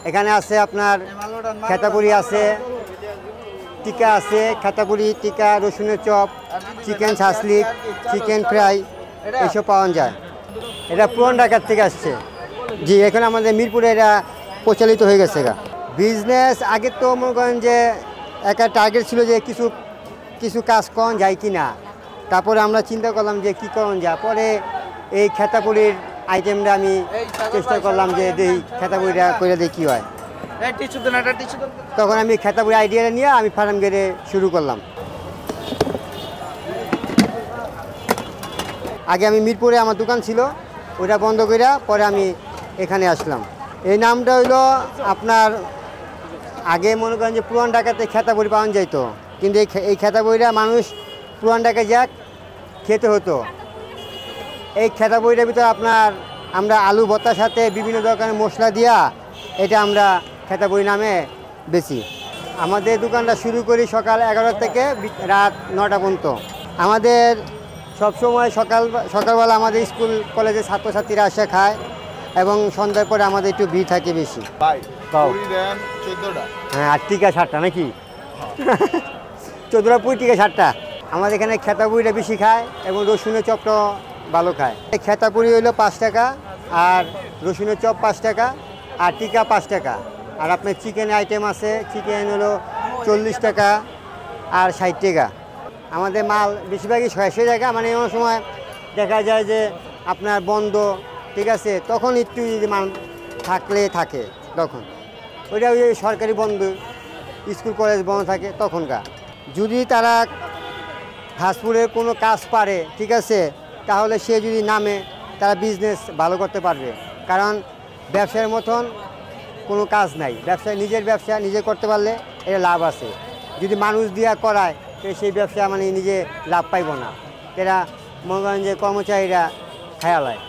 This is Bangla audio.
এখানে আছে আপনার খেতাপুরি আছে, টিকা আছে, খেতাপুরি টিকা, রসুনের চপ, চিকেন ছাসলিক, চিকেন ফ্রাই এসব পাওয়া যায়। এটা পুরান ঢাকার থেকে আসছে। জি, এখন আমাদের মিরপুরে এটা প্রচলিত হয়ে গেছে। বিজনেস আগে তো মনে করেন যে একটা টার্গেট ছিল যে কিছু কাজ করা যায় কি না। তারপরে আমরা চিন্তা করলাম যে কী করণ যায়। পরে এই খেতাপুরির আইটেমটা আমি চেষ্টা করলাম যে এই খেতাপুরিটা করে দিয়ে কী হয়। তখন আমি খেতাপুরি আইডিয়াটা নিয়ে আমি ফার্ম গেড়ে শুরু করলাম। আগে আমি মিরপুরে আমার দোকান ছিল, ওটা বন্ধ করে পরে আমি এখানে আসলাম। এই নামটা হইলো আপনার আগে মনে করেন যে পুরান ঢাকাতে খেতাপুরি পাওয়া যেত, কিন্তু এই খেতাপুরিটা মানুষ পুরান ঢাকায় যাক খেতে হতো। এই খেতাপুরিটার ভিতরে আপনার আমরা আলু ভর্তার সাথে বিভিন্ন ধরনের মশলা দিয়া এটা আমরা খেতাপুরি নামে বেচি। আমাদের দোকানটা শুরু করি সকাল 11 থেকে রাত 9টা পর্যন্ত। আমাদের সবসময় সকালবেলা আমাদের স্কুল কলেজের ছাত্রছাত্রীরা আসে খায় এবং সন্ধ্যার পরে আমাদের একটু ভিড় থাকে বেশি। হ্যাঁ, আর টিকা 7টা নাকি 14টা পুরি টিকা 7টা। আমাদের এখানে খেতাপুরিটা বেশি খায় এবং রসুনের চপটা ভালো খায়। খেতাপুরি হইলো 5 টাকা, আর রসুনের চপ 5 টাকা, আর টিকা 5 টাকা। আর আপনার চিকেন আইটেম আছে, চিকেন হলো 40 টাকা আর 60 টাকা। আমাদের মাল বেশিরভাগই সে জায়গা মানে এমন সময় দেখা যায় যে আপনার বন্ধ, ঠিক আছে, তখন একটু যদি মাল থাকলে থাকে তখন ওইটা ওই সরকারি বন্ধ, স্কুল কলেজ বন্ধ থাকে তখনকার। যদি তারা ফাস্টফুডের কোনো কাজ পারে, ঠিক আছে, তাহলে সে যদি নামে তারা বিজনেস ভালো করতে পারবে। কারণ ব্যবসার মতন কোনো কাজ নাই। নিজের ব্যবসা নিজে করতে পারলে এটা লাভ আছে। যদি মানুষ দিয়া করায় সেই ব্যবসা মানে নিজে লাভ পাইব না, এরা মনে করেন যে কর্মচারীরা খেয়াল হয়।